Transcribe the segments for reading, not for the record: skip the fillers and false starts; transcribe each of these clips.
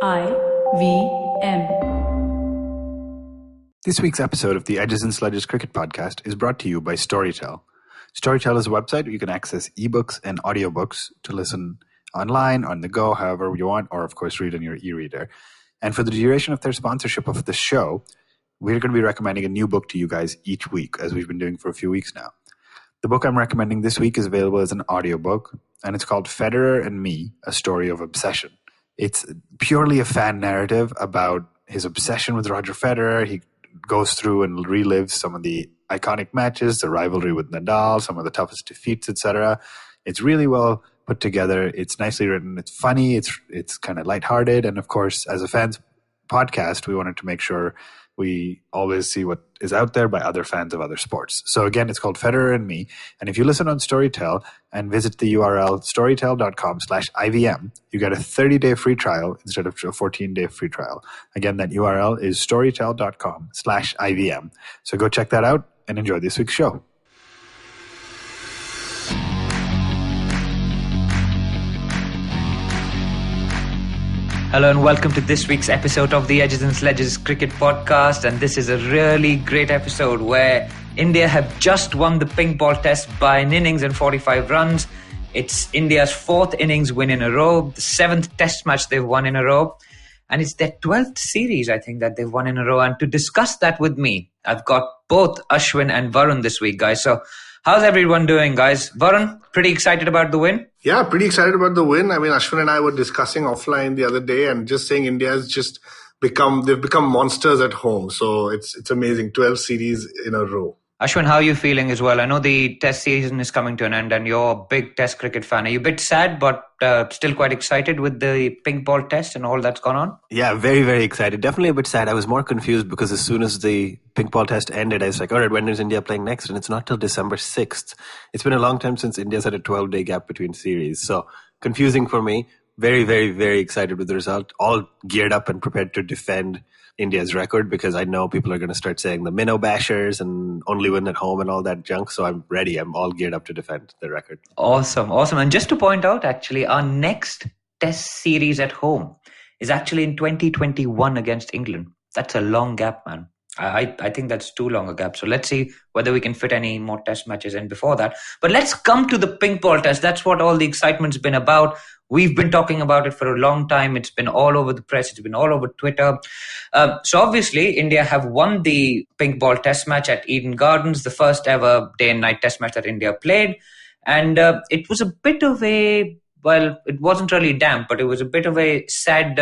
IVM. This week's episode of the Edges and Sledges cricket podcast is brought to you by Storytel. Storytel is a website where you can access ebooks and audiobooks to listen online, on the go, however you want, or of course read on your e-reader. And for the duration of their sponsorship of the show, we're going to be recommending a new book to you guys each week, as we've been doing for a few weeks now. The book I'm recommending this week is available as an audiobook, and it's called Federer and Me, A Story of Obsession. It's purely a fan narrative about his obsession with Roger Federer. He goes through and relives some of the iconic matches, the rivalry with Nadal, some of the toughest defeats, etc. It's really well put together. It's nicely written. It's funny. It's kind of lighthearted. And of course, as a fans podcast, we wanted to make sure we always see what is out there by other fans of other sports. So again, it's called Federer and Me. And if you listen on Storytel and visit the URL storytel.com/IVM, you get a 30-day free trial instead of a 14-day free trial. Again, that URL is storytel.com/IVM. So go check that out and enjoy this week's show. Hello and welcome to this week's episode of the Edges and Sledges cricket podcast, and this is a really great episode where India have just won the pink ball test by an innings and 45 runs. It's India's fourth innings win in a row, the seventh test match they've won in a row, and it's their 12th series, I think, that they've won in a row. And to discuss that with me, I've got both Ashwin and Varun this week, guys. So how's everyone doing, guys? Varun, pretty excited about the win? Yeah, pretty excited about the win. I mean, Ashwin and I were discussing offline the other day and just saying India's just they've become monsters at home. So it's amazing. 12 series in a row. Ashwin, how are you feeling as well? I know the test season is coming to an end and you're a big test cricket fan. Are you a bit sad but still quite excited with the pink ball test and all that's gone on? Yeah, very, very excited. Definitely a bit sad. I was more confused because as soon as the pink ball test ended, I was like, all right, when is India playing next? And it's not till December 6th. It's been a long time since India's had a 12-day gap between series. So confusing for me. Very, very, very excited with the result. All geared up and prepared to defend India's record because I know people are going to start saying the minnow bashers and only win at home and all that junk. So I'm ready. I'm all geared up to defend the record. Awesome. And just to point out, actually, our next test series at home is actually in 2021 against England. That's a long gap, man. I think that's too long a gap. So let's see whether we can fit any more test matches in before that. But let's come to the pink ball test. That's what all the excitement's been about. We've been talking about it for a long time. It's been all over the press. It's been all over Twitter. So obviously, India have won the pink ball test match at Eden Gardens, the first ever day and night test match that India played. And it was a bit of it wasn't really damp, but it was a bit of a sad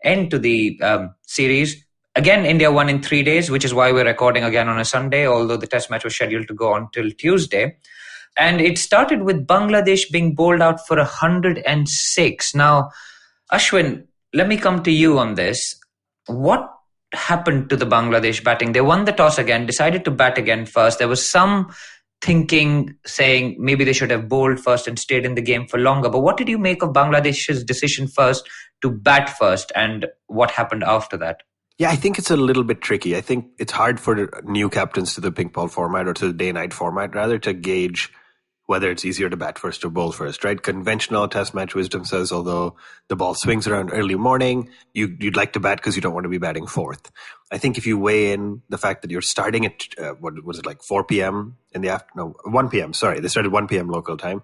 end to the series. Again, India won in 3 days, which is why we're recording again on a Sunday, although the test match was scheduled to go on till Tuesday. And it started with Bangladesh being bowled out for 106. Now, Ashwin, let me come to you on this. What happened to the Bangladesh batting? They won the toss again, decided to bat again first. There was some thinking saying maybe they should have bowled first and stayed in the game for longer. But what did you make of Bangladesh's decision first to bat first, and what happened after that? Yeah, I think it's a little bit tricky. I think it's hard for new captains to the pink ball format or to the day-night format, rather, to gauge whether it's easier to bat first or bowl first, right? Conventional test match wisdom says, although the ball swings around early morning, you'd like to bat because you don't want to be batting fourth. I think if you weigh in the fact that you're starting at, 4 p.m. in the afternoon? No, 1 p.m., sorry. They started 1 p.m. local time.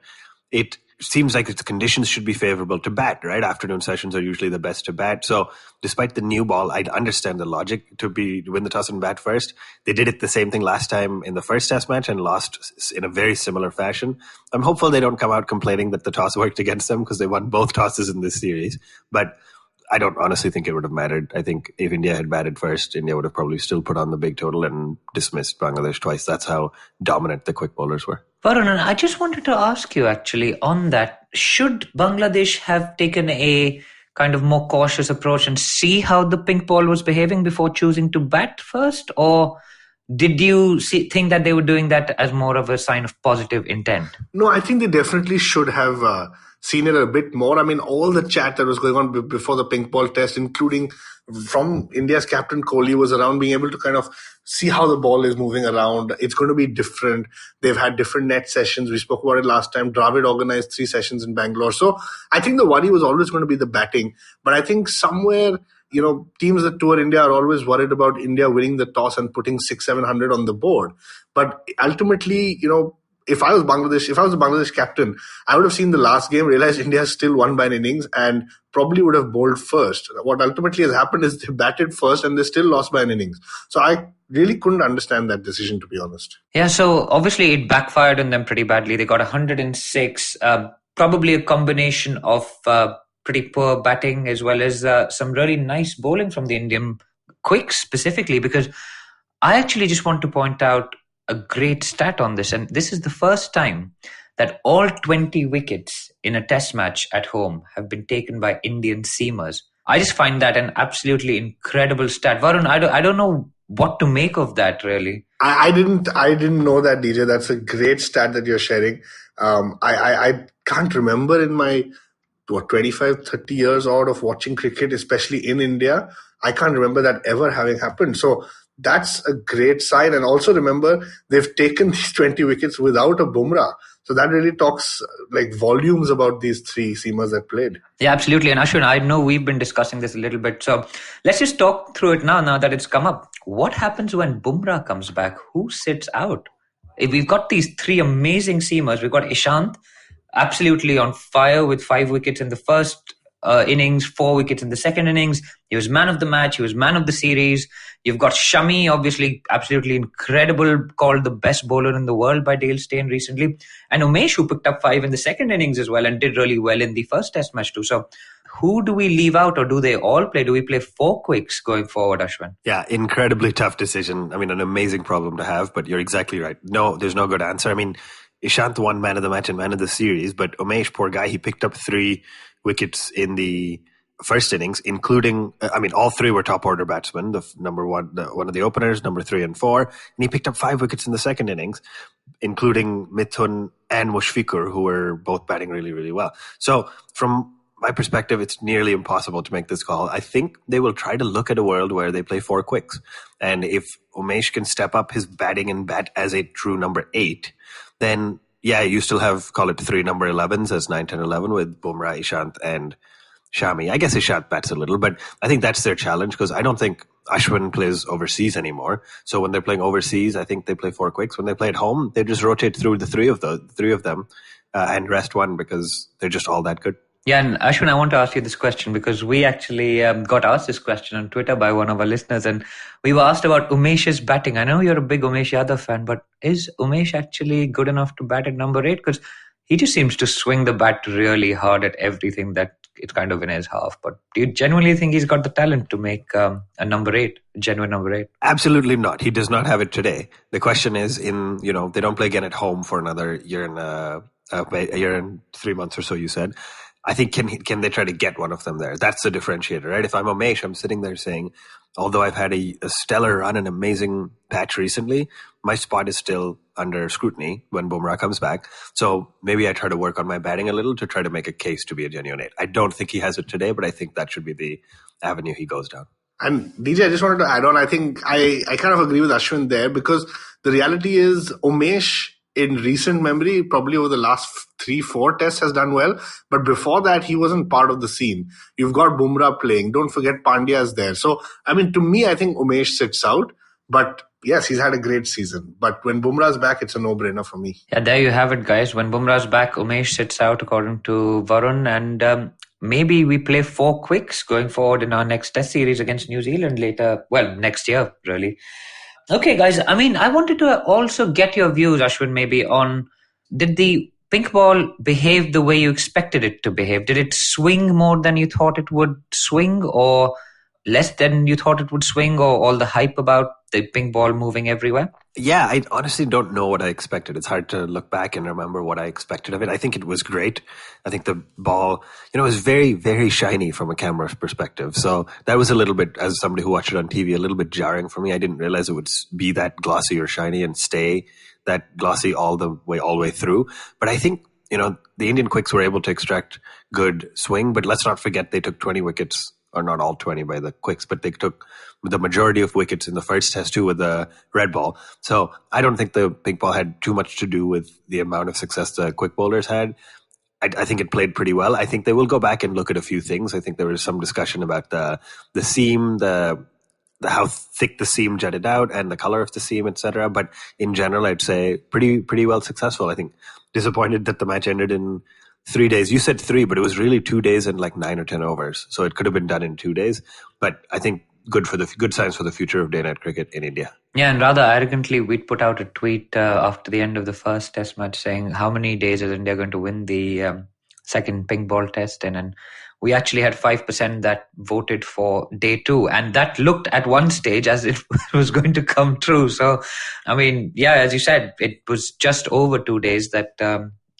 It seems like the conditions should be favorable to bat, right? Afternoon sessions are usually the best to bat. So despite the new ball, I'd understand the logic to win the toss and bat first. They did it the same thing last time in the first test match and lost in a very similar fashion. I'm hopeful they don't come out complaining that the toss worked against them because they won both tosses in this series. But I don't honestly think it would have mattered. I think if India had batted first, India would have probably still put on the big total and dismissed Bangladesh twice. That's how dominant the quick bowlers were. Varun, I just wanted to ask you actually on that. Should Bangladesh have taken a kind of more cautious approach and see how the pink ball was behaving before choosing to bat first? Or did you think that they were doing that as more of a sign of positive intent? No, I think they definitely should have seen it a bit more. I mean, all the chat that was going on before the pink ball test, including from India's captain Kohli, was around being able to kind of see how the ball is moving around. It's going to be different. They've had different net sessions. We spoke about it last time. Dravid organized 3 sessions in Bangalore. So I think the worry was always going to be the batting. But I think somewhere, teams that tour India are always worried about India winning the toss and putting 600-700 on the board. But ultimately, if I was the Bangladesh captain, I would have seen the last game, realized India has still won by an innings, and probably would have bowled first. What ultimately has happened is they batted first and they still lost by an innings. So I really couldn't understand that decision, to be honest. Yeah, so obviously it backfired on them pretty badly. They got 106, probably a combination of pretty poor batting as well as some really nice bowling from the Indian quicks specifically, because I actually just want to point out a great stat on this. And this is the first time that all 20 wickets in a test match at home have been taken by Indian seamers. I just find that an absolutely incredible stat. Varun, I don't know what to make of that, really. I didn't know that, DJ. That's a great stat that you're sharing. I can't remember in my 25, 30 years odd of watching cricket, especially in India, I can't remember that ever having happened. So that's a great sign. And also remember, they've taken these 20 wickets without a Bumrah. So that really talks like volumes about these 3 seamers that played. Yeah, absolutely. And Ashwin, I know we've been discussing this a little bit. So let's just talk through it now that it's come up. What happens when Bumrah comes back? Who sits out? If we've got these 3 amazing seamers. We've got Ishant, absolutely on fire with 5 wickets in the first innings, 4 wickets in the second innings. He was man of the match. He was man of the series. You've got Shami, obviously absolutely incredible, called the best bowler in the world by Dale Steyn recently. And Umesh, who picked up 5 in the second innings as well and did really well in the first test match too. So who do we leave out, or do they all play? Do we play 4 quicks going forward, Ashwin? Yeah, incredibly tough decision. I mean, an amazing problem to have, but you're exactly right. No, there's no good answer. I mean, Ishant won man of the match and man of the series, but Umesh, poor guy, he picked up 3 wickets in the first innings, including, all 3 were top order batsmen, the number one of the openers, number 3 and 4, and he picked up 5 wickets in the second innings, including Mithun and Mushfiqur, who were both batting really, really well. So from my perspective, it's nearly impossible to make this call. I think they will try to look at a world where they play 4 quicks. And if Umesh can step up his batting and bat as a true number 8, then yeah, you still have, call it 3 number 11s as 9, 10, 11 with Bumrah, Ishant and Shami. I guess Ishant bats a little, but I think that's their challenge, because I don't think Ashwin plays overseas anymore. So when they're playing overseas, I think they play 4 quicks. When they play at home, they just rotate through the three of them and rest one, because they're just all that good. Yeah, and Ashwin, I want to ask you this question, because we actually got asked this question on Twitter by one of our listeners, and we were asked about Umesh's batting. I know you're a big Umesh Yadav fan, but is Umesh actually good enough to bat at number 8? Because he just seems to swing the bat really hard at everything that it's kind of in his half. But do you genuinely think he's got the talent to make a number 8, a genuine number 8? Absolutely not. He does not have it today. The question is, they don't play again at home for another year and a year and 3 months or so, you said. I think can they try to get one of them there? That's the differentiator, right? If I'm Umesh, I'm sitting there saying, although I've had a stellar run, an amazing patch recently, my spot is still under scrutiny when Bumrah comes back. So maybe I try to work on my batting a little to try to make a case to be a genuine 8. I don't think he has it today, but I think that should be the avenue he goes down. And DJ, I just wanted to add on, I think I kind of agree with Ashwin there, because the reality is Umesh, in recent memory, probably over the last 3-4 tests has done well. But before that, he wasn't part of the scene. You've got Bumrah playing. Don't forget Pandya's there. So, to me, I think Umesh sits out. But yes, he's had a great season. But when Bumrah's back, it's a no-brainer for me. Yeah, there you have it, guys. When Bumrah's back, Umesh sits out, according to Varun. And maybe we play 4 quicks going forward in our next test series against New Zealand later. Well, next year, really. Okay, guys, I wanted to also get your views, Ashwin, maybe on, did the pink ball behave the way you expected it to behave? Did it swing more than you thought it would swing, or less than you thought it would swing, or all the hype about the pink ball moving everywhere? Yeah, I honestly don't know what I expected. It's hard to look back and remember what I expected of it. I think it was great. I think the ball, was very, very shiny from a camera perspective. So that was a little bit, as somebody who watched it on TV, a little bit jarring for me. I didn't realize it would be that glossy or shiny and stay that glossy all the way through. But I think the Indian quicks were able to extract good swing, but let's not forget they took 20 wickets, or not all 20 by the quicks, but they took the majority of wickets in the first test too with the red ball. So I don't think the pink ball had too much to do with the amount of success the quick bowlers had. I think it played pretty well. I think they will go back and look at a few things. I think there was some discussion about the seam, the how thick the seam jutted out and the color of the seam, etc. But in general, I'd say pretty well successful. I think disappointed that the match ended in 3 days. You said 3, but it was really 2 days and like 9 or 10 overs. So it could have been done in 2 days. But I think good signs for the future of day-night cricket in India. Yeah, and rather arrogantly, we'd put out a tweet after the end of the first test match saying, how many days is India going to win the second pink ball test in? And we actually had 5% that voted for day 2. And that looked at one stage as it was going to come true. So, I mean, yeah, as you said, it was just over 2 days that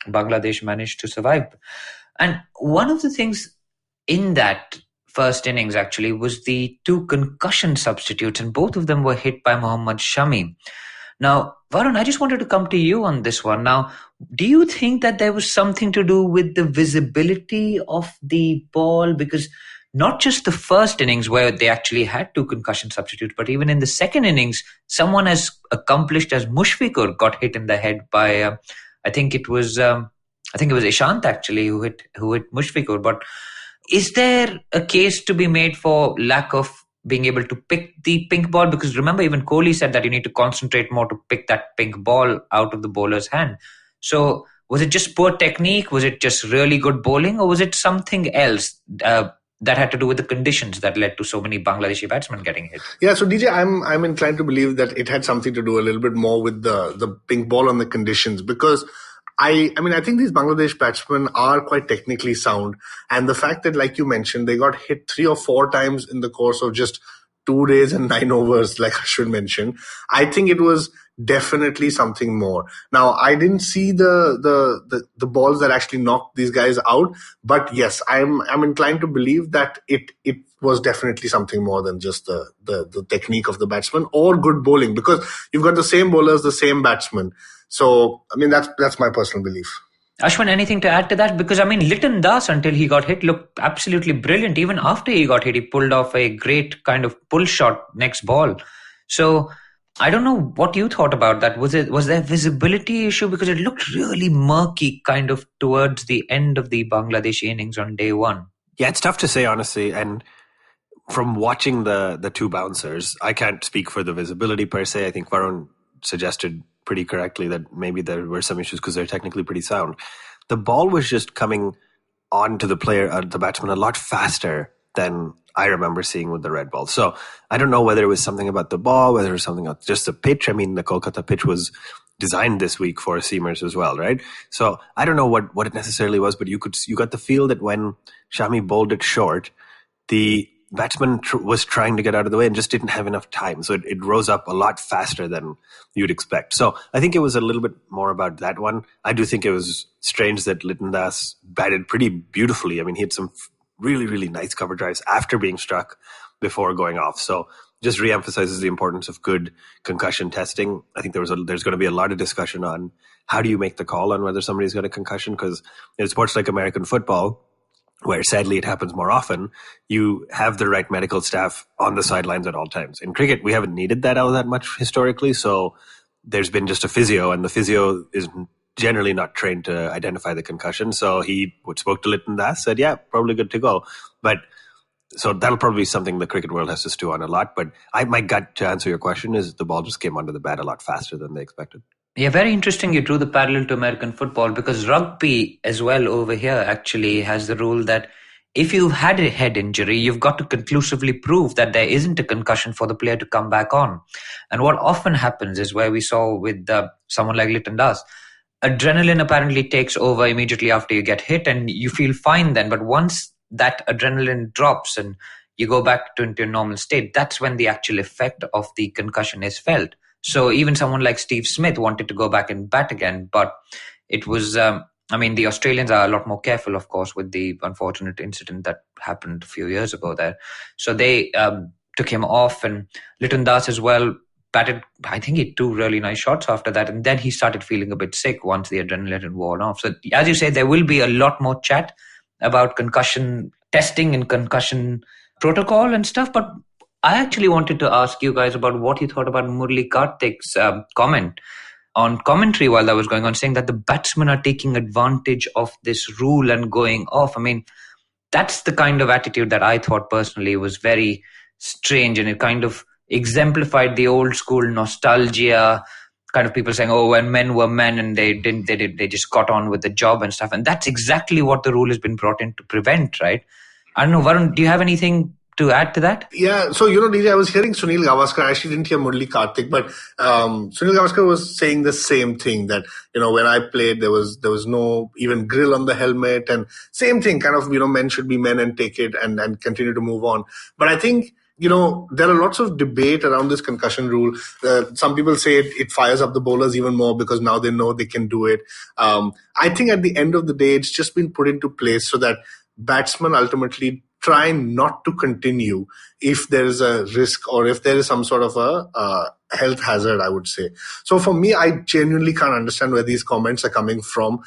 Bangladesh managed to survive. And one of the things in that first innings actually was the 2 concussion substitutes, and both of them were hit by Mohammad Shami. Now, Varun, I just wanted to come to you on this one. Now, do you think that there was something to do with the visibility of the ball? Because not just the first innings where they actually had 2 concussion substitutes, but even in the second innings, someone as accomplished as Mushfiqur got hit in the head by, I think it was Ishant actually who hit Mushfiqur. But is there a case to be made for lack of being able to pick the pink ball? Because remember, even Kohli said that you need to concentrate more to pick that pink ball out of the bowler's hand. So was it just poor technique? Was it just really good bowling? Or was it something else that had to do with the conditions that led to so many Bangladeshi batsmen getting hit? Yeah, so DJ, I'm inclined to believe that it had something to do a little bit more with the pink ball and the conditions, because I think these Bangladesh batsmen are quite technically sound. And the fact that, like you mentioned, they got hit 3 or 4 times in the course of just 2 days and 9 overs, like Ashwin mentioned, I think it was definitely something more. Now, I didn't see the balls that actually knocked these guys out, but yes, I'm inclined to believe that it was definitely something more than just the technique of the batsman or good bowling, because you've got the same bowlers, the same batsmen. So, I mean, that's my personal belief. Ashwin, anything to add to that? Because, I mean, Litton Das, until he got hit, looked absolutely brilliant. Even after he got hit, he pulled off a great kind of pull shot next ball. So, I don't know what you thought about that. Was there a visibility issue? Because it looked really murky kind of towards the end of the Bangladeshi innings on day 1. Yeah, it's tough to say, honestly. And from watching the 2 bouncers, I can't speak for the visibility per se. I think Varun suggested pretty correctly that maybe there were some issues because they're technically pretty sound. The ball was just coming onto the batsman a lot faster than I remember seeing with the red ball. So I don't know whether it was something about the ball, whether it was something about just the pitch. I mean, the Kolkata pitch was designed this week for seamers as well, right? So I don't know what it necessarily was, but you got the feel that when Shami bowled it short, the batsman was trying to get out of the way and just didn't have enough time. So it rose up a lot faster than you'd expect. So I think it was a little bit more about that one. I do think it was strange that Litton Das batted pretty beautifully. I mean, he had some really, really nice cover drives after being struck before going off. So just reemphasizes the importance of good concussion testing. I think there's going to be a lot of discussion on how do you make the call on whether somebody's got a concussion, because in sports like American football, where sadly it happens more often, you have the right medical staff on the sidelines at all times. In cricket, we haven't needed that all that much historically, so there's been just a physio, and the physio is generally not trained to identify the concussion. So he spoke to Litton Das, said, yeah, probably good to go. But so that'll probably be something the cricket world has to stew on a lot. But my gut to answer your question is the ball just came onto the bat a lot faster than they expected. Yeah, very interesting you drew the parallel to American football, because rugby as well over here actually has the rule that if you've had a head injury, you've got to conclusively prove that there isn't a concussion for the player to come back on. And what often happens is where we saw with someone like Litton Das, adrenaline apparently takes over immediately after you get hit and you feel fine then. But once that adrenaline drops and you go back into a normal state, that's when the actual effect of the concussion is felt. So even someone like Steve Smith wanted to go back and bat again, but it was, the Australians are a lot more careful, of course, with the unfortunate incident that happened a few years ago there. So they took him off, and Litton Das as well batted, I think he had 2 really nice shots after that. And then he started feeling a bit sick once the adrenaline had worn off. So as you say, there will be a lot more chat about concussion testing and concussion protocol and stuff. But I actually wanted to ask you guys about what you thought about Murali Karthik's comment on commentary while that was going on, saying that the batsmen are taking advantage of this rule and going off. I mean, that's the kind of attitude that I thought personally was very strange, and it kind of exemplified the old school nostalgia, kind of people saying, oh, when men were men and they just got on with the job and stuff. And that's exactly what the rule has been brought in to prevent, right? I don't know, Varun, do you have anything to add to that? Yeah, so DJ, I was hearing Sunil Gavaskar. I actually didn't hear Murali Karthik, but Sunil Gavaskar was saying the same thing, that when I played, there was no even grill on the helmet, and same thing, kind of men should be men and take it and continue to move on. But I think there are lots of debate around this concussion rule. Some people say it fires up the bowlers even more because now they know they can do it. I think at the end of the day, it's just been put into place so that batsmen ultimately try not to continue if there is a risk or if there is some sort of a health hazard, I would say. So for me, I genuinely can't understand where these comments are coming from.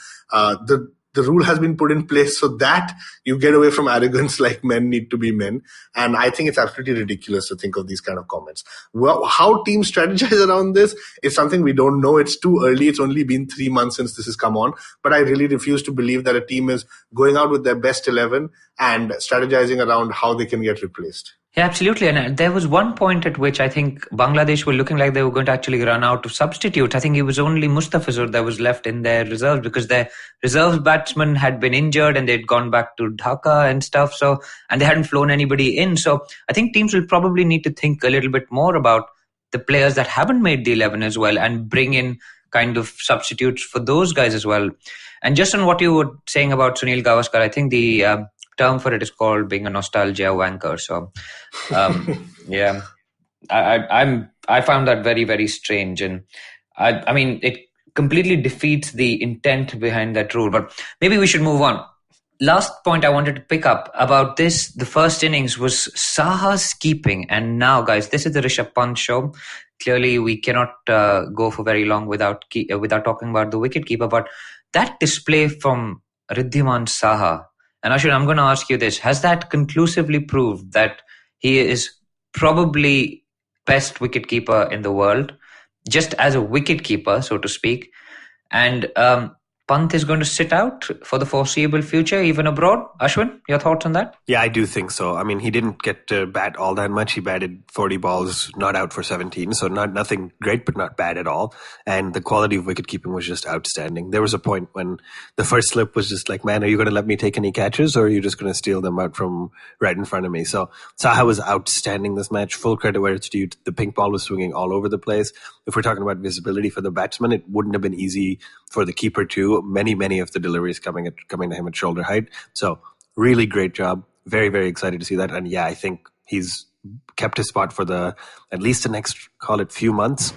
The rule has been put in place so that you get away from arrogance, like men need to be men. And I think it's absolutely ridiculous to think of these kind of comments. Well, how teams strategize around this is something we don't know. It's too early. It's only been 3 months since this has come on. But I really refuse to believe that a team is going out with their best 11 and strategizing around how they can get replaced. Yeah, absolutely. And there was one point at which I think Bangladesh were looking like they were going to actually run out of substitutes. I think it was only Mustafizur that was left in their reserves because their reserve batsmen had been injured and they'd gone back to Dhaka and stuff. So, and they hadn't flown anybody in. So I think teams will probably need to think a little bit more about the players that haven't made the 11 as well and bring in kind of substitutes for those guys as well. And just on what you were saying about Sunil Gavaskar, I think the term for it is called being a nostalgia wanker. So, yeah, I found that very, very strange. And I mean, it completely defeats the intent behind that rule, but maybe we should move on. Last point I wanted to pick up about this, the first innings was Saha's keeping. And now, guys, this is the Rishabh Pant show. Clearly, we cannot go for very long without talking about the wicketkeeper, but that display from Riddhiman Saha. And Ashwin, I'm going to ask you this. Has that conclusively proved that he is probably best wicketkeeper in the world, just as a wicketkeeper, so to speak? And Pant is going to sit out for the foreseeable future, even abroad. Ashwin, your thoughts on that? Yeah, I do think so. I mean, he didn't get to bat all that much. He batted 40 balls, not out for 17. So nothing great, but not bad at all. And the quality of wicketkeeping was just outstanding. There was a point when the first slip was just like, man, are you going to let me take any catches or are you just going to steal them out from right in front of me? So Saha was outstanding this match. Full credit where it's due. The pink ball was swinging all over the place. If we're talking about visibility for the batsman, it wouldn't have been easy for the keeper too. Many of the deliveries coming to him at shoulder height. So really great job. Very, very excited to see that. And yeah, I think he's kept his spot for at least the next, call it, few months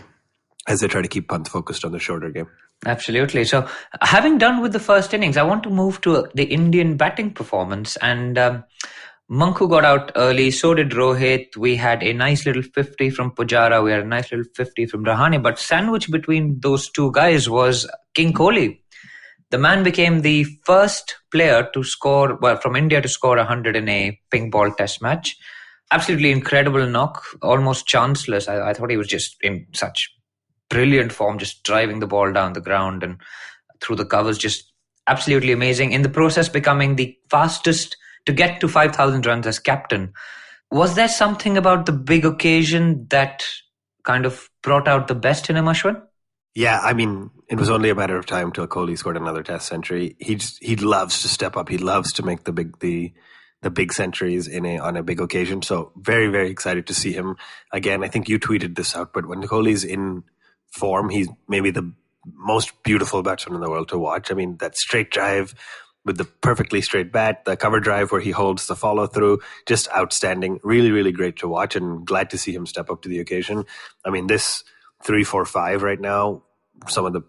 as they try to keep Pant focused on the shorter game. Absolutely. So having done with the first innings, I want to move to the Indian batting performance. And Manku got out early, so did Rohit. We had a nice little 50 from Pujara. We had a nice little 50 from Rahane. But sandwiched between those two guys was King Kohli. The man became the first player to score, from India to score 100 in a pink ball test match. Absolutely incredible knock, almost chanceless. I thought he was just in such brilliant form, just driving the ball down the ground and through the covers, just absolutely amazing. In the process, becoming the fastest to get to 5,000 runs as captain. Was there something about the big occasion that kind of brought out the best in him, Ashwin? Yeah, I mean, it was only a matter of time till Kohli scored another Test century. He loves to step up. He loves to make the big centuries on a big occasion. So very, very excited to see him again. I think you tweeted this out, but when Kohli's in form, he's maybe the most beautiful batsman in the world to watch. I mean, that straight drive with the perfectly straight bat, the cover drive where he holds the follow through, just outstanding. Really, really great to watch, and glad to see him step up to the occasion. I mean, this 3-4-5 right now, some of the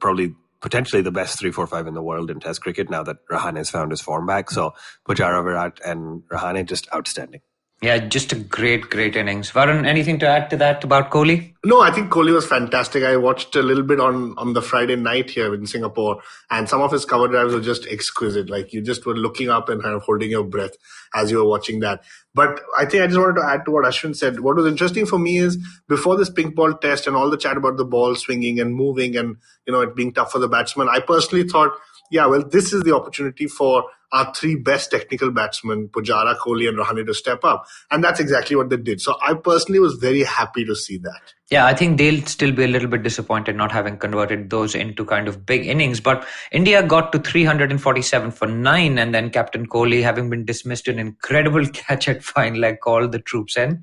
potentially the best 3-4-5 in the world in Test cricket now that Rahane has found his form back. So Pujara, Virat and Rahane, just outstanding. Yeah, just a great innings. Varun, anything to add to that about Kohli? No, I think Kohli was fantastic. I watched a little bit on the Friday night here in Singapore, and some of his cover drives were just exquisite. Like you just were looking up and kind of holding your breath as you were watching that. But I think I just wanted to add to what Ashwin said. What was interesting for me is before this pink ball test and all the chat about the ball swinging and moving and it being tough for the batsman, I personally thought, yeah, well, this is the opportunity for our three best technical batsmen, Pujara, Kohli and Rahane, to step up. And that's exactly what they did. So I personally was very happy to see that. Yeah, I think they'll still be a little bit disappointed not having converted those into kind of big innings. But India got to 347 for 9, and then Captain Kohli, having been dismissed an incredible catch at fine leg, called the troops in.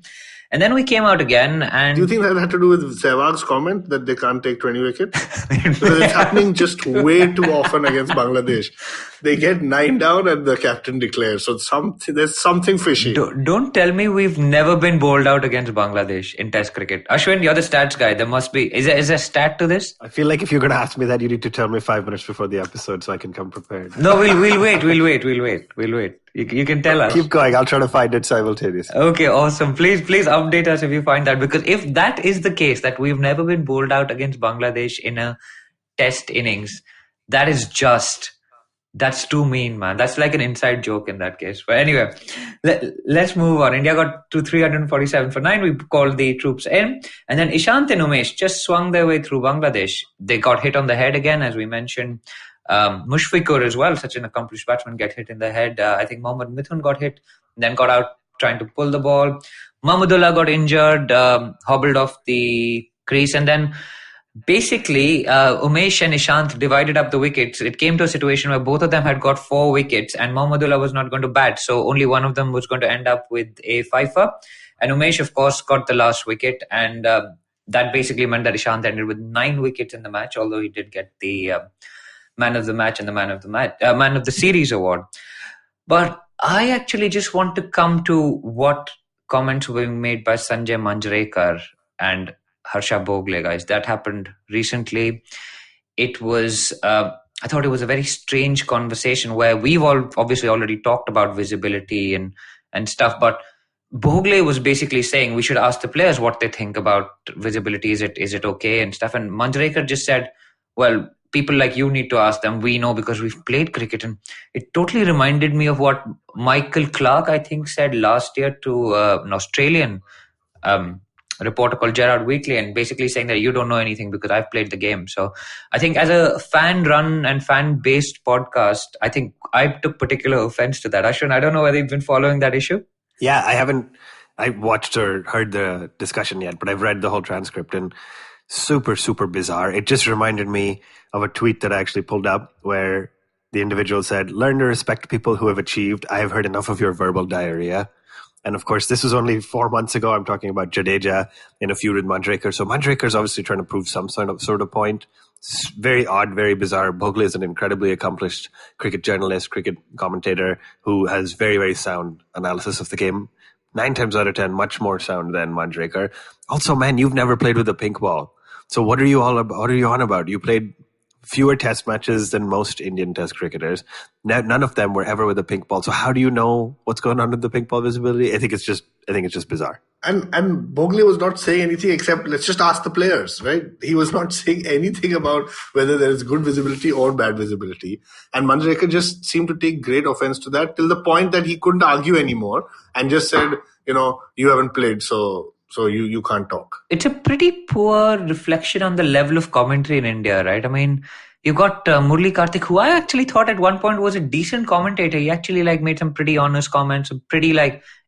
And then we came out again. And do you think that had to do with Sehwag's comment that they can't take 20 wickets? Because it's happening just way too often against Bangladesh. They get 9 down and the captain declares. So there's something fishy. Don't tell me we've never been bowled out against Bangladesh in Test cricket. Ashwin, you're the stats guy. There must be. Is there a stat to this? I feel like if you're going to ask me that, you need to tell me 5 minutes before the episode so I can come prepared. No, we'll wait. You can tell us. Keep going. I'll try to find it simultaneously. Okay, awesome. Please update us if you find that. Because if that is the case, that we've never been bowled out against Bangladesh in a Test innings, that's too mean, man. That's like an inside joke in that case. But anyway, let's move on. India got to 347 for 9. We called the troops in. And then Ishant and Umesh just swung their way through Bangladesh. They got hit on the head again, as we mentioned. Mushfiqur as well, such an accomplished batsman, get hit in the head. I think Mohammad Mithun got hit, then got out trying to pull the ball. Mahmudullah got injured, hobbled off the crease, and then basically Umesh and Ishant divided up the wickets. It came to a situation where both of them had got 4 wickets and Mahmudullah was not going to bat, so only one of them was going to end up with a fifer. And Umesh, of course, got the last wicket, and that basically meant that Ishant ended with 9 wickets in the match, although he did get the man of the match and the man of the series award. But I actually just want to come to what comments were being made by Sanjay Manjrekar and Harsha Bhogle, guys. That happened recently. It was, I thought it was a very strange conversation where we've all obviously already talked about visibility and stuff, but Bhogle was basically saying we should ask the players what they think about visibility. Is it okay and stuff? And Manjrekar just said, well, people like you need to ask them. We know because we've played cricket. And it totally reminded me of what Michael Clarke, I think, said last year to an Australian reporter called Gerard Wheatley, and basically saying that you don't know anything because I've played the game. So I think as a fan-run and fan-based podcast, I think I took particular offense to that. Ashwin, I don't know whether you've been following that issue. Yeah, I watched or heard the discussion yet, but I've read the whole transcript and super, super bizarre. It just reminded me of a tweet that I actually pulled up where the individual said, "Learn to respect people who have achieved. I have heard enough of your verbal diarrhea." And of course, this was only 4 months ago. I'm talking about Jadeja in a feud with Manjrekar. So Manjrekar's obviously trying to prove some sort of point. It's very odd, very bizarre. Bhogle is an incredibly accomplished cricket journalist, cricket commentator who has very, very sound analysis of the game. 9 times out of 10, much more sound than Manjrekar. Also, man, you've never played with a pink ball. So what are you all about? What are you on about? You played fewer test matches than most Indian test cricketers. None of them were ever with a pink ball. So how do you know what's going on with the pink ball visibility? I think it's just bizarre. And Bhogle was not saying anything except let's just ask the players, right? He was not saying anything about whether there is good visibility or bad visibility. And Manjrekar just seemed to take great offense to that till the point that he couldn't argue anymore and just said, you haven't played, so you can't talk. It's a pretty poor reflection on the level of commentary in India, right? I mean, you've got Murli Karthik, who I actually thought at one point was a decent commentator. He actually made some pretty honest comments, some pretty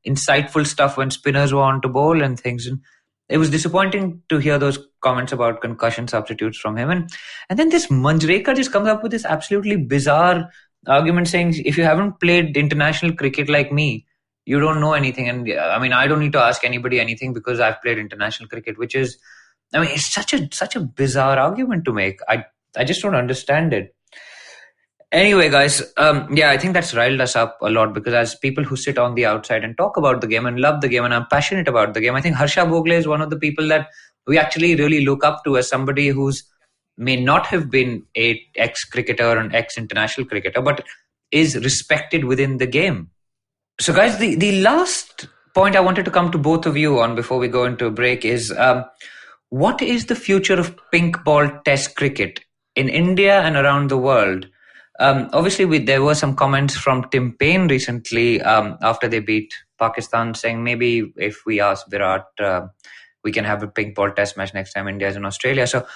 insightful stuff when spinners were on to bowl and things. And it was disappointing to hear those comments about concussion substitutes from him. And then this Manjrekar just comes up with this absolutely bizarre argument saying, if you haven't played international cricket like me, you don't know anything. And I mean, I don't need to ask anybody anything because I've played international cricket, which is, I mean, it's such a bizarre argument to make. I just don't understand it. Anyway, guys, I think that's riled us up a lot because as people who sit on the outside and talk about the game and love the game and are passionate about the game, I think Harsha Bhogle is one of the people that we actually really look up to as somebody who's may not have been a ex-cricketer or an ex-international cricketer, but is respected within the game. So guys, the last point I wanted to come to both of you on before we go into a break is what is the future of pink ball test cricket in India and around the world? Obviously, there were some comments from Tim Payne recently after they beat Pakistan saying maybe if we ask Virat, we can have a pink ball test match next time India is in Australia. So,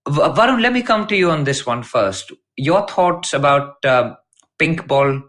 Varun, let me come to you on this one first. Your thoughts about pink ball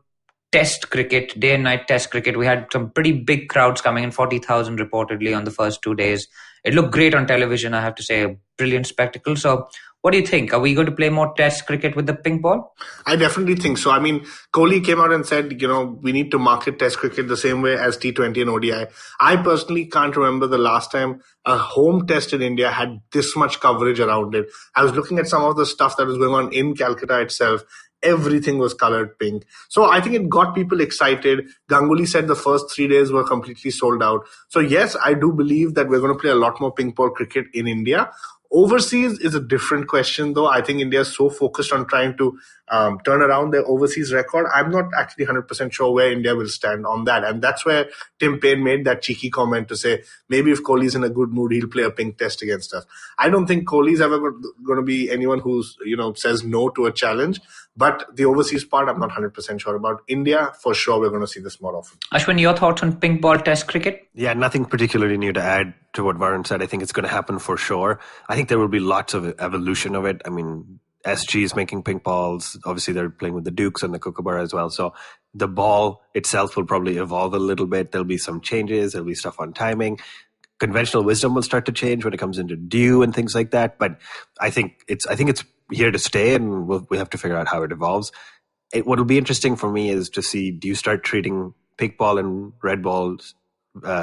test cricket, day and night test cricket. We had some pretty big crowds coming in, 40,000 reportedly on the first 2 days. It looked great on television, I have to say, a brilliant spectacle. So what do you think? Are we going to play more test cricket with the pink ball? I definitely think so. I mean, Kohli came out and said, we need to market test cricket the same way as T20 and ODI. I personally can't remember the last time a home test in India had this much coverage around it. I was looking at some of the stuff that was going on in Calcutta itself. Everything was colored pink. So I think it got people excited. Ganguly said the first 3 days were completely sold out. So yes, I do believe that we're going to play a lot more pink ball cricket in India. Overseas is a different question, though. I think India is so focused on trying to turn around their overseas record. I'm not actually 100% sure where India will stand on that. And that's where Tim Payne made that cheeky comment to say, maybe if Kohli's in a good mood, he'll play a pink test against us. I don't think Kohli's ever going to be anyone who's, says no to a challenge. But the overseas part, I'm not 100% sure about. India, for sure, we're going to see this more often. Ashwin, your thoughts on pink ball test cricket? Yeah, nothing particularly new to add to what Varun said. I think it's going to happen for sure. I think there will be lots of evolution of it. I mean, SG is making pink balls. Obviously, they're playing with the Dukes and the Kookaburra as well. So the ball itself will probably evolve a little bit. There'll be some changes. There'll be stuff on timing. Conventional wisdom will start to change when it comes into dew and things like that. But I think it's here to stay, and we have to figure out how it evolves. What will be interesting for me is to see, do you start treating pink ball and red ball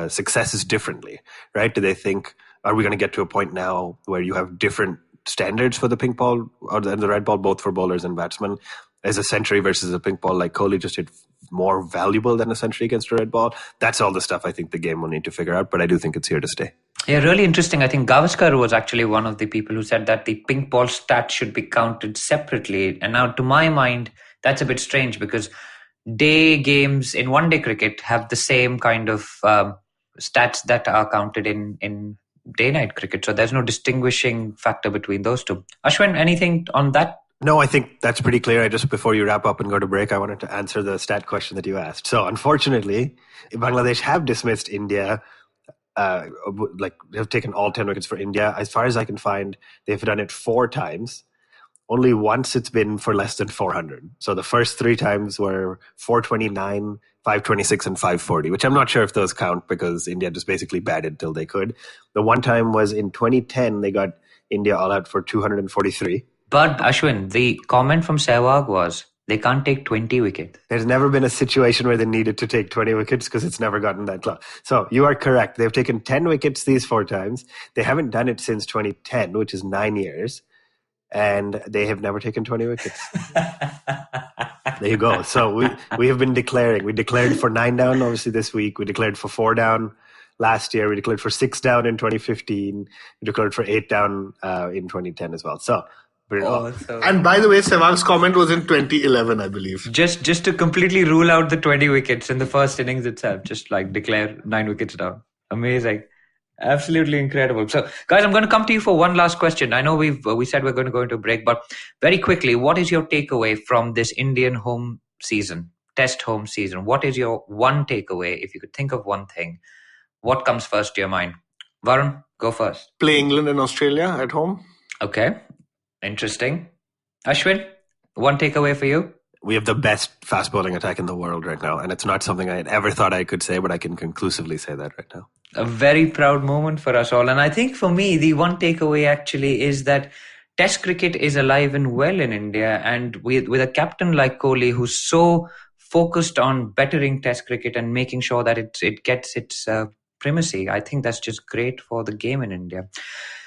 successes differently, right? Do they think, are we going to get to a point now where you have different standards for the pink ball or the red ball, both for bowlers and batsmen? Is a century versus a pink ball like Kohli just hit more valuable than a century against a red ball? That's all the stuff I think the game will need to figure out, but I do think it's here to stay. Yeah, really interesting. I think Gavaskar was actually one of the people who said that the pink ball stat should be counted separately. And now, to my mind, that's a bit strange because day games in one-day cricket have the same kind of stats that are counted in day-night cricket. So there's no distinguishing factor between those two. Ashwin, anything on that? No, I think that's pretty clear. Just before you wrap up and go to break, I wanted to answer the stat question that you asked. So unfortunately, Bangladesh have dismissed India. They've taken all 10 wickets for India. As far as I can find, they've done it 4 times. Only once it's been for less than 400. So the first 3 times were 429, 526, and 540, which I'm not sure if those count because India just basically batted till they could. The one time was in 2010, they got India all out for 243. But Ashwin, the comment from Sehwag was, they can't take 20 wickets. There's never been a situation where they needed to take 20 wickets because it's never gotten that close. So you are correct. They've taken 10 wickets these 4 times. They haven't done it since 2010, which is 9 years. And they have never taken 20 wickets. There you go. So we have been declaring. We declared for 9 down, obviously, this week. We declared for 4 down last year. We declared for 6 down in 2015. We declared for 8 down in 2010 as well. So... And by the way, Sehwag's comment was in 2011, I believe. Just to completely rule out the 20 wickets in the first innings itself, just like declare 9 wickets down. Amazing. Absolutely incredible. So, guys, I'm going to come to you for one last question. I know we said we're going to go into a break, but very quickly, what is your takeaway from this Indian home season, test home season? What is your one takeaway? If you could think of one thing, what comes first to your mind? Varun, go first. Play England and Australia at home. Okay. Interesting. Ashwin, one takeaway for you? We have the best fast bowling attack in the world right now. And it's not something I had ever thought I could say, but I can conclusively say that right now. A very proud moment for us all. And I think for me, the one takeaway actually is that Test cricket is alive and well in India. And with a captain like Kohli, who's so focused on bettering Test cricket and making sure that it gets its primacy, I think that's just great for the game in India.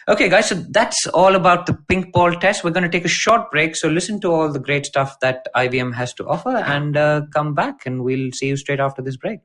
Okay, guys, so that's all about the pink ball test. We're going to take a short break. So listen to all the great stuff that IVM has to offer and come back, and we'll see you straight after this break.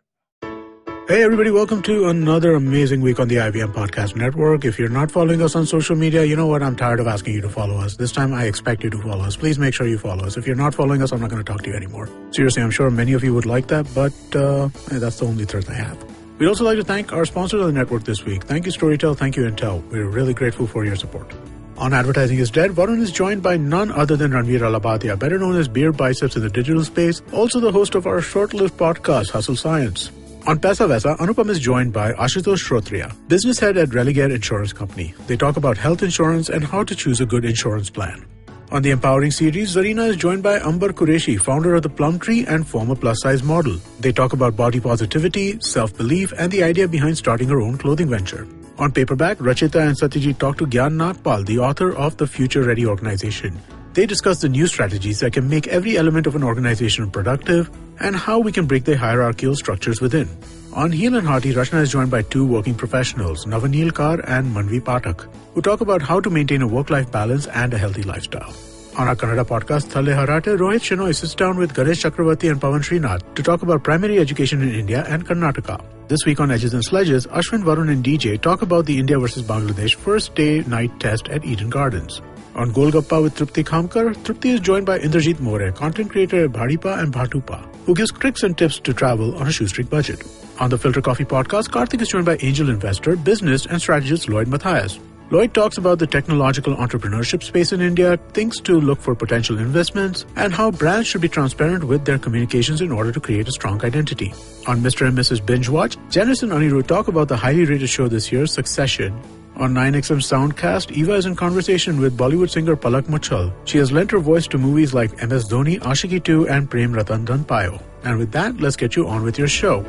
Hey everybody, welcome to another amazing week on the IVM Podcast Network. If you're not following us on social media, you know what? I'm tired of asking you to follow us. This time I expect you to follow us. Please make sure you follow us. If you're not following us, I'm not going to talk to you anymore. Seriously, I'm sure many of you would like that, but that's the only thirst I have. We'd also like to thank our sponsors of the network this week. Thank you, Storytel. Thank you, Intel. We're really grateful for your support. On Advertising is Dead, Varun is joined by none other than Ranveer Alabadia, better known as Beer Biceps in the digital space, also the host of our short-lived podcast, Hustle Science. On Paisa Vaisa, Anupam is joined by Ashutosh Shrotriya, business head at Religare Insurance Company. They talk about health insurance and how to choose a good insurance plan. On the Empowering series, Zarina is joined by Ambar Qureshi, founder of the Plum Tree and former plus-size model. They talk about body positivity, self-belief, and the idea behind starting her own clothing venture. On Paperback, Rachita and Satyajit talk to Gyan Nagpal, the author of The Future Ready Organization. They discuss the new strategies that can make every element of an organization productive and how we can break the hierarchical structures within. On Heel and Hearty, Rachna is joined by two working professionals, Navaneel Kaur and Manvi Pathak, who talk about how to maintain a work-life balance and a healthy lifestyle. On our Kannada podcast, Thale Harate, Rohit Shenoy sits down with Ganesh Chakravarti and Pawan Srinath to talk about primary education in India and Karnataka. This week on Edges and Sledges, Ashwin, Varun and DJ talk about the India versus Bangladesh first day night test at Eden Gardens. On Golgappa with Trupti Khamkar, Trupti is joined by Indrajit More, content creator at Bhadipa and Bhatupa, who gives tricks and tips to travel on a shoestring budget. On the Filter Coffee podcast, Karthik is joined by angel investor, business and strategist Lloyd Matthias. Lloyd talks about the technological entrepreneurship space in India, things to look for potential investments, and how brands should be transparent with their communications in order to create a strong identity. On Mr. and Mrs. Binge Watch, Janice and Anirudh talk about the highly rated show this year, Succession. On 9XM Soundcast, Eva is in conversation with Bollywood singer Palak Muchal. She has lent her voice to movies like MS Dhoni, Ashiki 2 and Prem Ratan Dhan Payo. And with that, let's get you on with your show.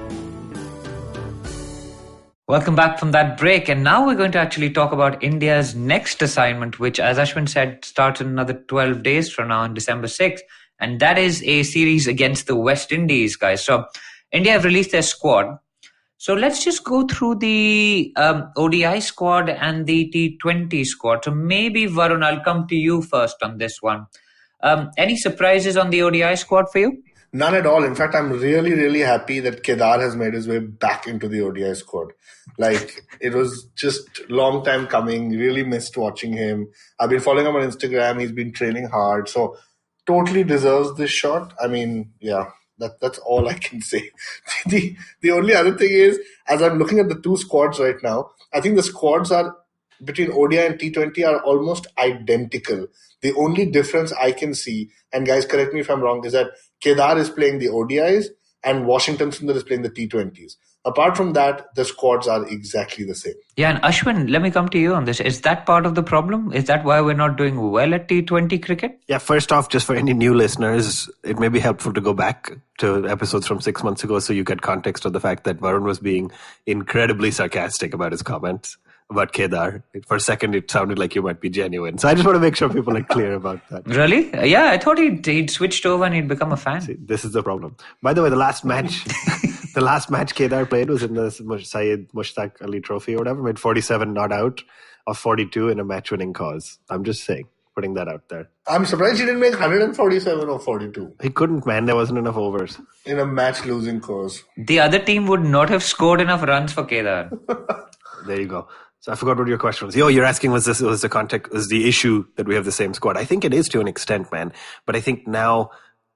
Welcome back from that break. And now we're going to actually talk about India's next assignment, which, as Ashwin said, starts in another 12 days from now on December 6th. And that is a series against the West Indies, guys. So India have released their squad. So let's just go through the ODI squad and the T20 squad. So maybe, Varun, I'll come to you first on this one. Any surprises on the ODI squad for you? None at all. In fact, I'm really, really happy that Kedar has made his way back into the ODI squad. Like, it was just long time coming. Really missed watching him. I've been following him on Instagram. He's been training hard. So, totally deserves this shot. I mean, yeah, that's all I can say. The only other thing is, as I'm looking at the two squads right now, I think the squads are between ODI and T20 are almost identical. The only difference I can see, and guys, correct me if I'm wrong, is that Kedar is playing the ODIs and Washington Sundar is playing the T20s. Apart from that, the squads are exactly the same. Yeah, and Ashwin, let me come to you on this. Is that part of the problem? Is that why we're not doing well at T20 cricket? Yeah, first off, just for any new listeners, it may be helpful to go back to episodes from 6 months ago so you get context of the fact that Varun was being incredibly sarcastic about his comments about Kedar. For a second, it sounded like you might be genuine. So I just want to make sure people are clear about that. Really? Yeah, I thought he'd switched over and he'd become a fan. See, this is the problem. By the way, the last match Kedar played was in the Syed Mushtaq Ali Trophy or whatever, made 47 not out of 42 in a match-winning cause. I'm just saying, putting that out there. I'm surprised he didn't make 147 or 42. He couldn't, man. There wasn't enough overs. In a match-losing cause. The other team would not have scored enough runs for Kedar. There you go. So I forgot what your question was. You're asking was the issue that we have the same squad? I think it is to an extent, man. But I think now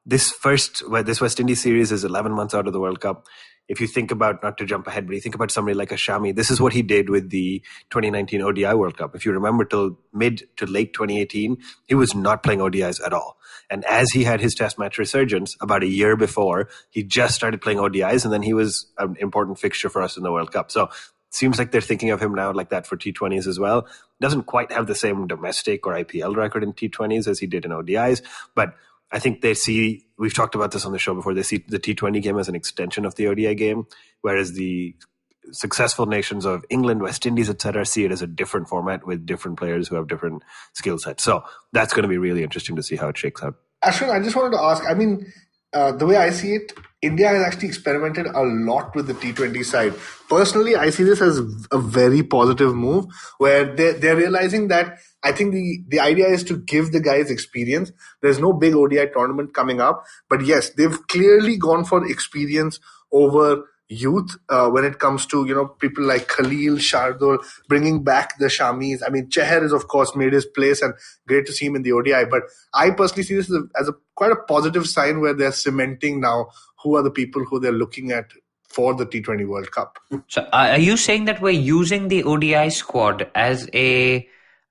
this West Indies series is 11 months out of the World Cup. If you think about, not to jump ahead, but you think about somebody like a Shami, this is what he did with the 2019 ODI World Cup. If you remember, till mid to late 2018, he was not playing ODIs at all. And as he had his test match resurgence about a year before, he just started playing ODIs, and then he was an important fixture for us in the World Cup. So seems like they're thinking of him now like that for T20s as well. Doesn't quite have the same domestic or IPL record in T20s as he did in ODIs, but I think they see, we've talked about this on the show before, they see the T20 game as an extension of the ODI game, whereas the successful nations of England, West Indies, etc., see it as a different format with different players who have different skill sets. So that's going to be really interesting to see how it shakes out. Ashwin, I just wanted to ask, I mean, the way I see it, India has actually experimented a lot with the T20 side. Personally, I see this as a very positive move where they're realizing that I think the idea is to give the guys experience. There's no big ODI tournament coming up. But yes, they've clearly gone for experience over youth when it comes to, people like Khalil, Shardul, bringing back the Shamis. I mean, Cheher has, of course, made his place and great to see him in the ODI. But I personally see this as quite a positive sign where they're cementing now who are the people who they're looking at for the T20 World Cup. So are you saying that we're using the ODI squad as a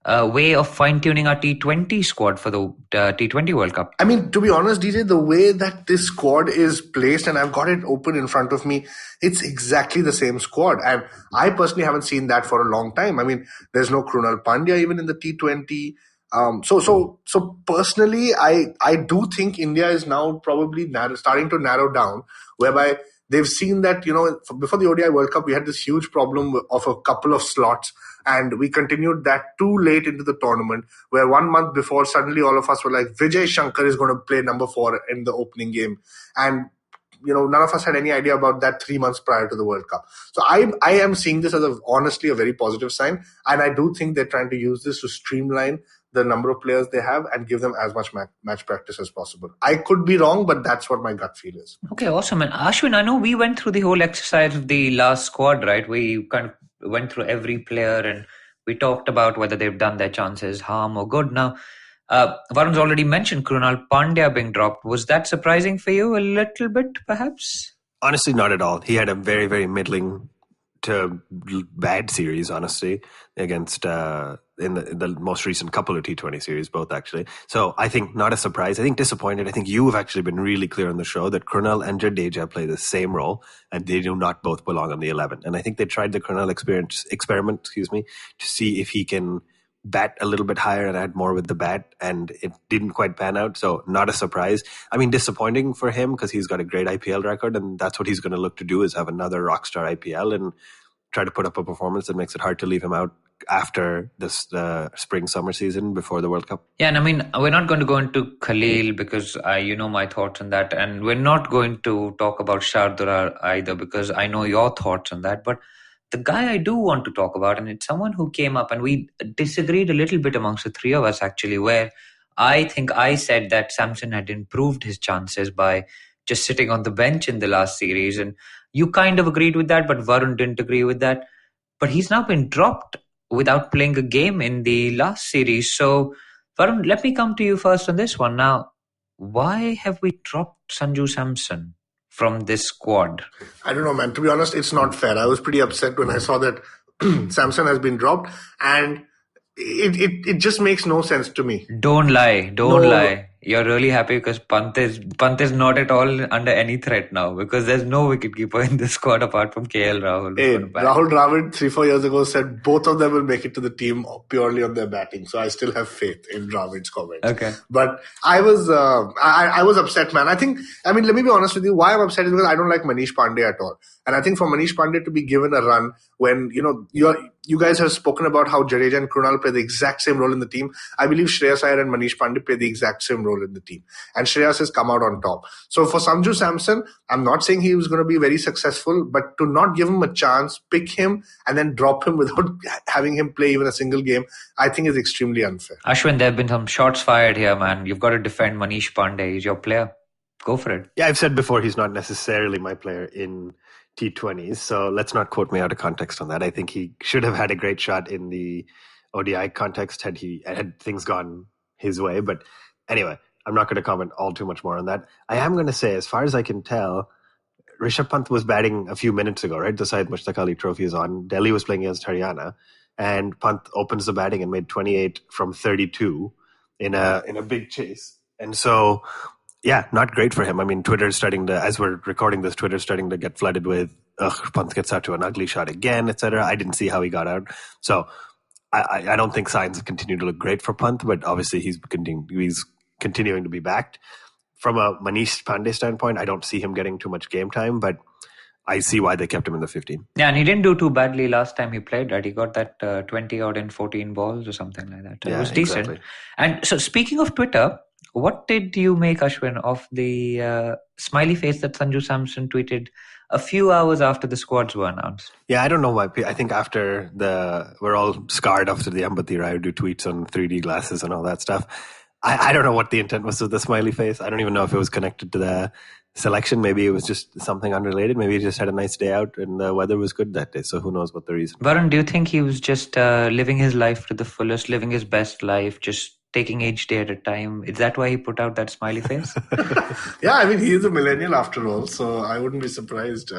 way of fine-tuning our T20 squad for the T20 World Cup? I mean, to be honest, DJ, the way that this squad is placed, and I've got it open in front of me, it's exactly the same squad. And I personally haven't seen that for a long time. I mean, there's no Krunal Pandya even in the T20. So personally, I do think India is now probably starting to narrow down, whereby they've seen that, before the ODI World Cup, we had this huge problem of a couple of slots, and we continued that too late into the tournament, where 1 month before, suddenly all of us were like, Vijay Shankar is going to play number 4 in the opening game. And none of us had any idea about that 3 months prior to the World Cup. So I am seeing this as honestly a very positive sign. And I do think they're trying to use this to streamline the number of players they have and give them as much match practice as possible. I could be wrong, but that's what my gut feel is. Okay, awesome. And Ashwin, I know we went through the whole exercise of the last squad, right? We kind of went through every player and we talked about whether they've done their chances harm or good. Now, Varun's already mentioned Krunal Pandya being dropped. Was that surprising for you a little bit, perhaps? Honestly, not at all. He had a very, very middling to bad series, honestly, against in the most recent couple of T20 series, both actually. So I think not a surprise. I think disappointed. I think you have actually been really clear on the show that Krunal and Jadeja play the same role, and they do not both belong on the 11. And I think they tried the Krunal experiment, to see if he can bat a little bit higher and add more with the bat, and it didn't quite pan out. So not a surprise. I mean, disappointing for him because he's got a great IPL record, and that's what he's going to look to do, is have another rockstar IPL and try to put up a performance that makes it hard to leave him out after this spring-summer season before the World Cup. Yeah, and I mean, we're not going to go into Khalil because you know my thoughts on that, and we're not going to talk about Shardula either because I know your thoughts on that. But the guy I do want to talk about, and it's someone who came up, and we disagreed a little bit amongst the three of us actually, where I think I said that Samson had improved his chances by just sitting on the bench in the last series, and you kind of agreed with that, but Varun didn't agree with that. But he's now been dropped without playing a game in the last series. So, Varun, let me come to you first on this one. Now, why have we dropped Sanju Samson from this squad? I don't know, man. To be honest, it's not fair. I was pretty upset when I saw that Samson has been dropped, and it just makes no sense to me. Don't lie. You're really happy because Pant is not at all under any threat now, because there's no wicketkeeper in this squad apart from KL Rahul. Hey, Rahul Dravid 3-4 years ago said both of them will make it to the team purely on their batting. So I still have faith in Dravid's comments. Okay. But I was I was upset, man. Let me be honest with you. Why I'm upset is because I don't like Manish Pandey at all. And I think for Manish Pandey to be given a run when, you guys have spoken about how Jadeja and Krunal play the exact same role in the team. I believe Shreyas Iyer and Manish Pandey play the exact same role in the team. And Shreyas has come out on top. So for Sanju Samson, I'm not saying he was going to be very successful, but to not give him a chance, pick him, and then drop him without having him play even a single game, I think is extremely unfair. Ashwin, there have been some shots fired here, man. You've got to defend Manish Pandey. He's your player. Go for it. Yeah, I've said before he's not necessarily my player in T20s, so let's not quote me out of context on that. I think he should have had a great shot in the ODI context had things gone his way. But anyway, I'm not going to comment all too much more on that. I am going to say, as far as I can tell, Rishabh Pant was batting a few minutes ago, right? The side Mushtaq Ali Trophy is on. Delhi was playing against Haryana, and Pant opens the batting and made 28 from 32 in a big chase. And so, yeah, not great for him. I mean, Twitter's starting to, as we're recording this, Twitter's starting to get flooded with, Pant gets out to an ugly shot again, etc. I didn't see how he got out. So I don't think signs have continued to look great for Pant, but obviously he's continuing to be backed. From a Manish Pandey standpoint, I don't see him getting too much game time, but I see why they kept him in the 15. Yeah, and he didn't do too badly last time he played, right? He got that 20 out in 14 balls or something like that. Yeah, it was decent. Exactly. And so speaking of Twitter, what did you make, Ashwin, of the smiley face that Sanju Samson tweeted a few hours after the squads were announced? Yeah, I don't know why. I think we're all scarred after the Ambati Rayudu tweets on 3D glasses and all that stuff. I don't know what the intent was with the smiley face. I don't even know if it was connected to the selection. Maybe it was just something unrelated. Maybe he just had a nice day out and the weather was good that day. So who knows what the reason. Varun, do you think he was just living his life to the fullest, living his best life, just taking each day at a time. Is that why he put out that smiley face? Yeah, I mean, he is a millennial after all, so I wouldn't be surprised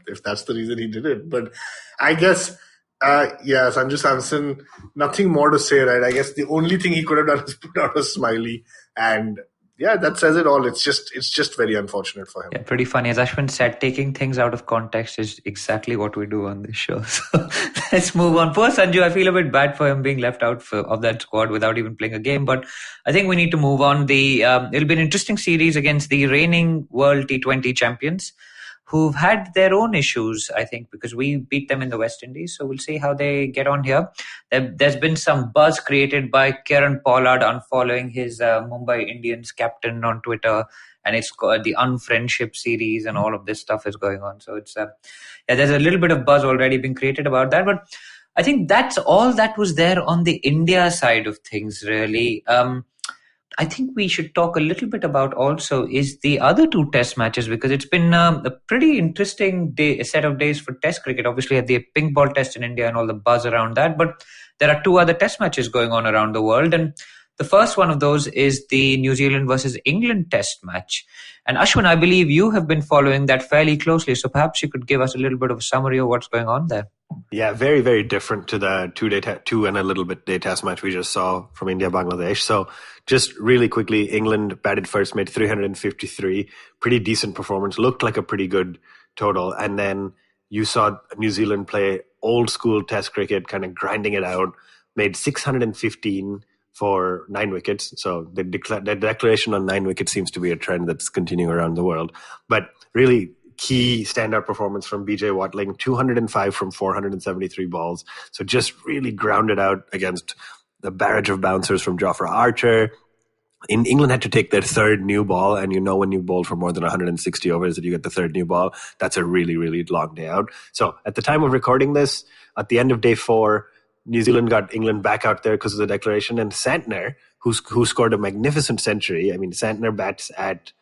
if that's the reason he did it. But I guess, Sanju Samson, nothing more to say, right? I guess the only thing he could have done is put out a smiley, and yeah, that says it all. It's just very unfortunate for him. Yeah, pretty funny. As Ashwin said, taking things out of context is exactly what we do on this show. So let's move on. Poor Sanju, I feel a bit bad for him being left out of that squad without even playing a game. But I think we need to move on. It'll be an interesting series against the reigning World T20 champions, who've had their own issues, I think, because we beat them in the West Indies. So we'll see how they get on here. There's been some buzz created by Kieran Pollard unfollowing his Mumbai Indians captain on Twitter. And it's the unfriendship series and all of this stuff is going on. So it's there's a little bit of buzz already being created about that. But I think that's all that was there on the India side of things, really. I think we should talk a little bit about also is the other two test matches, because it's been a pretty interesting set of days for test cricket. Obviously, at the pink ball test in India and all the buzz around that. But there are two other test matches going on around the world. And the first one of those is the New Zealand versus England test match. And Ashwin, I believe you have been following that fairly closely. So perhaps you could give us a little bit of a summary of what's going on there. Yeah, very, very different to the 2 and a little bit day test match we just saw from India-Bangladesh. So just really quickly, England batted first, made 353. Pretty decent performance. Looked like a pretty good total. And then you saw New Zealand play old school test cricket, kind of grinding it out. Made 615 for 9 wickets. So the declaration on 9 wickets seems to be a trend that's continuing around the world. But really key standout performance from BJ Watling, 205 from 473 balls. So just really grounded out against the barrage of bouncers from Jofra Archer. In England had to take their third new ball, and when you bowl for more than 160 overs that you get the third new ball, that's a really, really long day out. So at the time of recording this, at the end of day 4, New Zealand got England back out there because of the declaration, and Santner, who scored a magnificent century. I mean, Santner bats at,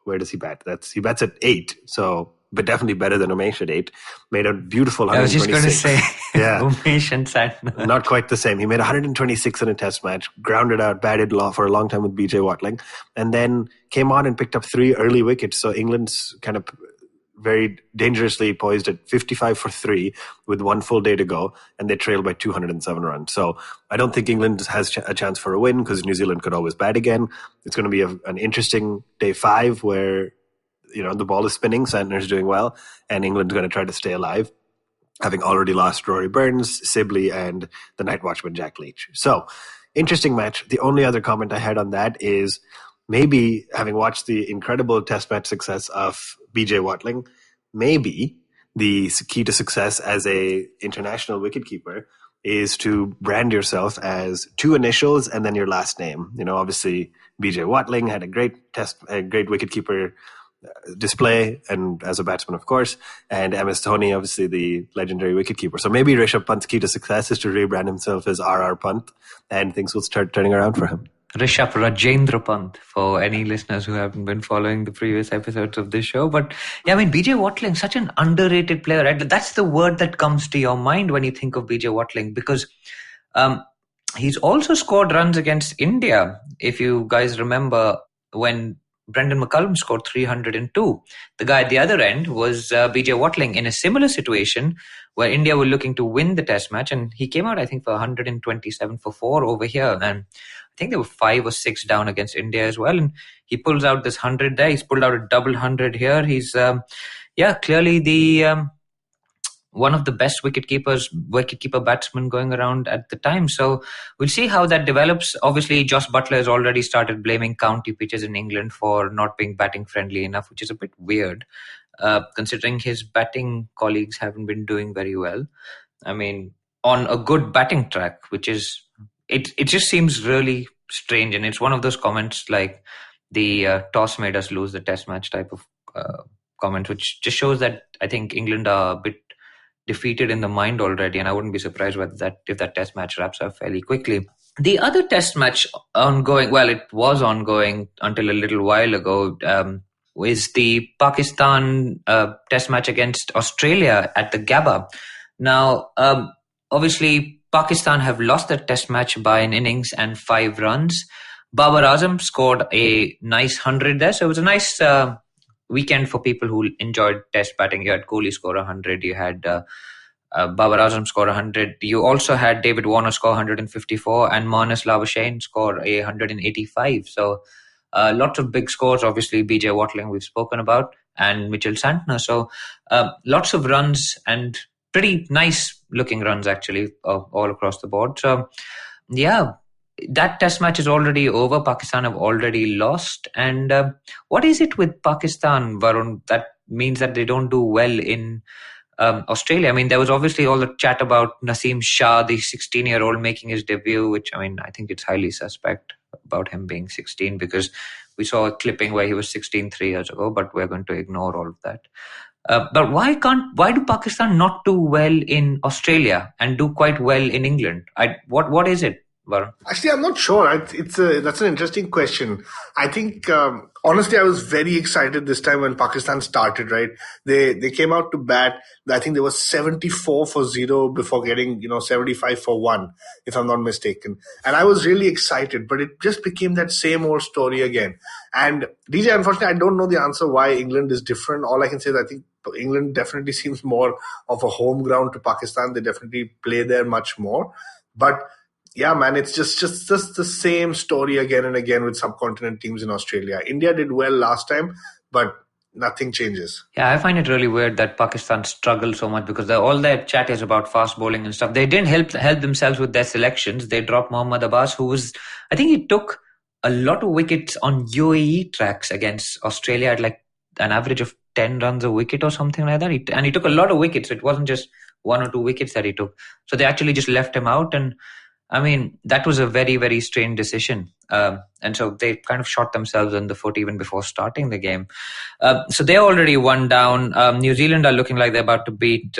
where does he bat? He bats at 8, so but definitely better than Umesh at 8. Made a beautiful 126. I was just going to say, yeah. Umesh and Santner. Not quite the same. He made 126 in a test match, grounded out, batted for a long time with BJ Watling, and then came on and picked up 3 early wickets. So England's kind of very dangerously poised at 55 for 3 with 1 full day to go, and they trailed by 207 runs. So I don't think England has a chance for a win because New Zealand could always bat again. It's going to be an interesting day 5 where the ball is spinning, Santner's doing well, and England's going to try to stay alive, having already lost Rory Burns, Sibley, and the night watchman Jack Leach. So interesting match. The only other comment I had on that is maybe, having watched the incredible test match success of BJ Watling, maybe the key to success as a international wicketkeeper is to brand yourself as 2 initials and then your last name. Obviously BJ Watling had a great wicketkeeper display, and as a batsman, of course, and MS Dhoni, obviously the legendary wicketkeeper. So maybe Rishabh Pant's key to success is to rebrand himself as RR Pant, and things will start turning around for him. Rishabh Rajendra Pant, for any listeners who haven't been following the previous episodes of this show. But yeah, I mean, BJ Watling, such an underrated player, right? That's the word that comes to your mind when you think of BJ Watling, because he's also scored runs against India. If you guys remember when Brendan McCullum scored 302. The guy at the other end was BJ Watling in a similar situation where India were looking to win the test match, and he came out, I think, for 127 for 4 over here. And I think they were 5 or 6 down against India as well. And he pulls out this 100 there. He's pulled out a double 100 here. He's, clearly the one of the best wicketkeeper batsmen going around at the time. So we'll see how that develops. Obviously, Josh Butler has already started blaming county pitches in England for not being batting friendly enough, which is a bit weird, considering his batting colleagues haven't been doing very well. I mean, on a good batting track, which is, it just seems really strange. And it's one of those comments like the toss made us lose the test match type of comment, which just shows that I think England are a bit defeated in the mind already, and I wouldn't be surprised if that test match wraps up fairly quickly. The other test match ongoing, well, it was ongoing until a little while ago, is the Pakistan test match against Australia at the Gabba. Now, obviously, Pakistan have lost their test match by an innings and 5 runs. Babar Azam scored a nice 100 there. So it was a nice weekend for people who enjoyed test batting. You had Kohli score 100. You had Babar Azam score 100. You also had David Warner score 154 and Marnus Labuschagne score 185. So lots of big scores. Obviously, BJ Watling we've spoken about and Mitchell Santner. So lots of runs and pretty nice looking runs actually all across the board. So yeah, that test match is already over. Pakistan have already lost. And what is it with Pakistan, Varun, that means that they don't do well in Australia? I mean, there was obviously all the chat about Naseem Shah, the 16-year-old making his debut, which, I mean, I think it's highly suspect about him being 16 because we saw a clipping where he was 16 3 years ago, but we're going to ignore all of that. But why do Pakistan not do well in Australia and do quite well in England? What is it, Varun? Actually, I'm not sure. That's an interesting question. I think, honestly, I was very excited this time when Pakistan started, right? They came out to bat. I think they were 74 for 0 before getting, 75 for 1, if I'm not mistaken. And I was really excited, but it just became that same old story again. And DJ, unfortunately, I don't know the answer why England is different. All I can say is I think England definitely seems more of a home ground to Pakistan. They definitely play there much more. But yeah, man, it's just the same story again and again with subcontinent teams in Australia. India did well last time, but nothing changes. Yeah, I find it really weird that Pakistan struggled so much because all their chat is about fast bowling and stuff. They didn't help themselves with their selections. They dropped Mohammad Abbas, I think he took a lot of wickets on UAE tracks against Australia at like an average of 10 runs a wicket or something like that. He took a lot of wickets. It wasn't just 1 or 2 wickets that he took. So they actually just left him out. And I mean, that was a very, very strange decision. And so they kind of shot themselves in the foot even before starting the game. So they're already 1 down. New Zealand are looking like they're about to beat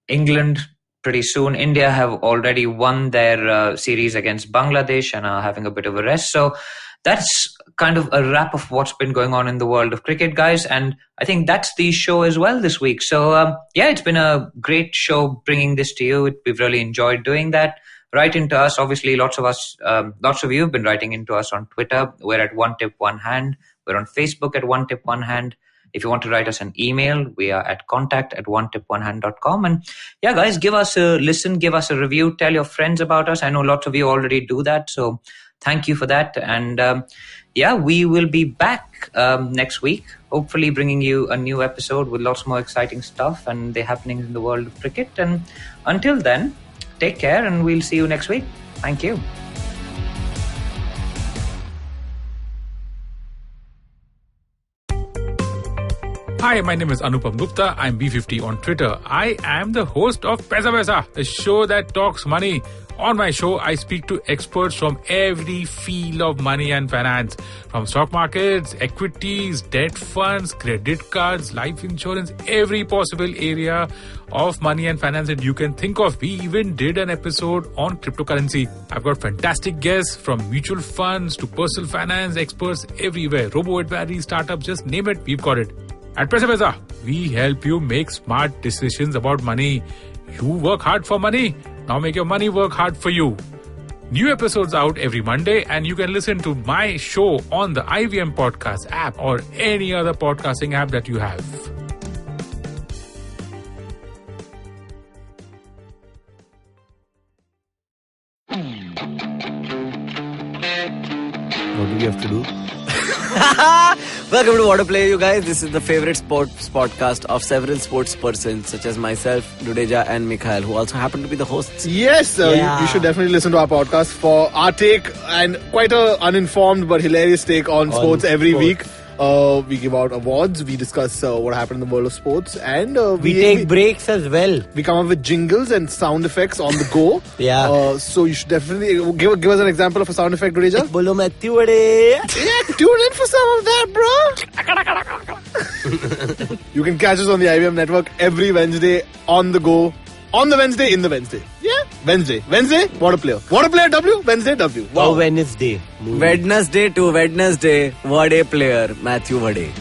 England pretty soon. India have already won their series against Bangladesh and are having a bit of a rest. So that's kind of a wrap of what's been going on in the world of cricket, guys. And I think that's the show as well this week. So yeah, it's been a great show bringing this to you. We've really enjoyed doing that. Write into us. Obviously, lots of you have been writing into us on Twitter. We're at One Tip One Hand. We're on Facebook at One Tip One Hand. If you want to write us an email, we are at contact@onetiponehand.com. And yeah, guys, give us a listen, give us a review, tell your friends about us. I know lots of you already do that. So thank you for that. And yeah, we will be back next week, hopefully bringing you a new episode with lots more exciting stuff and the happenings in the world of cricket. And until then, take care and we'll see you next week. Thank you. Hi, my name is Anupam Gupta. I'm B50 on Twitter. I am the host of Paisa Vaisa, the show that talks money. On my show, I speak to experts from every field of money and finance, from stock markets, equities, debt funds, credit cards, life insurance, every possible area of money and finance that you can think of. We even did an episode on cryptocurrency. I've got fantastic guests from mutual funds to personal finance experts everywhere. Robo-advisory, startups, just name it, we've got it. At Paisa Vaisa, we help you make smart decisions about money. You work hard for money. Now make your money work hard for you. New episodes out every Monday, and you can listen to my show on the IVM Podcast app or any other podcasting app that you have. What do we have to do? Welcome to What a Play, you guys. This is the favorite sports podcast of several sports persons such as myself, Dudeja and Mikhail, who also happen to be the hosts. Yes, you should definitely listen to our podcast for our take and quite a uninformed but hilarious take on sports every week. We give out awards, we discuss what happened in the world of sports, and we take breaks as well. We come up with jingles and sound effects on the go. So you should definitely give us an example of a sound effect, Dudeja. Bolo Matthew Vade. Yeah, tune in for some of that, bro. You can catch us on the IVM network every Wednesday on the go. On the Wednesday, in the Wednesday. Yeah, Wednesday, What a Player. What a Player W, Wednesday W. Wow. Wednesday to Wednesday, What a Player, Matthew Vade.